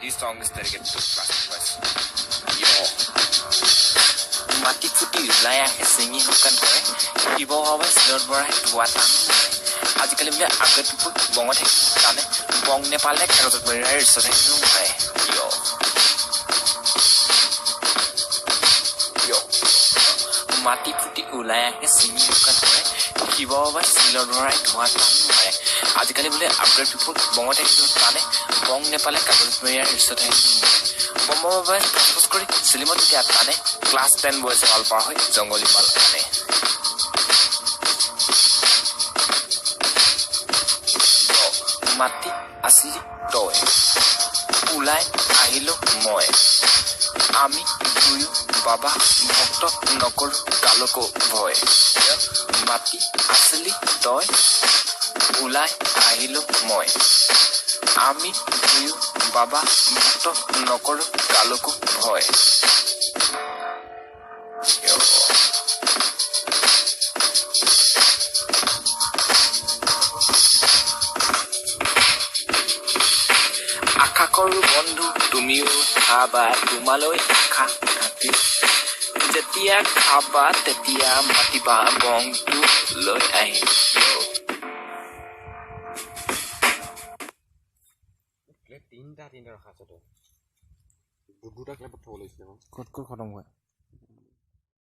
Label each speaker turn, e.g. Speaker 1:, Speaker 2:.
Speaker 1: This song is dedicated to classic boys. Yo. Mati futi laya ke singing hukan kore. Ibo awas lord borai tuatan. Ajikali mle agat put bongot he tane. Bong Nepal nek karot berai sore numai. Yo. Yo. Mati futi laya ke singing hukan kore. Ibo awas lord borai tuatan. Ajikali mle agat put bongot he tane. Bong Nepal nek karot berai sore numai. Bomba boy propose kori silimot dia tane class 10 boys all par hoy jongoli mal ane mati asli toy ulai ahilo moy ami duyu baba bhokto nokor kaloko boy mati asli toy ulai ahilo moy ami duyu baba bhokto nokor kaloko boy আশা কৰো বন্ধু তুমিও খাবা তোমালৈ আশা থাকি যেতিয়া খাবা তেতিয়া মাতিবা বংটো লৈ আহিম
Speaker 2: তিনটা ৰখা আছে তো দুটা ক্লাবত থব লাগিছিলে
Speaker 1: ক'ত ক'ত খতম হয়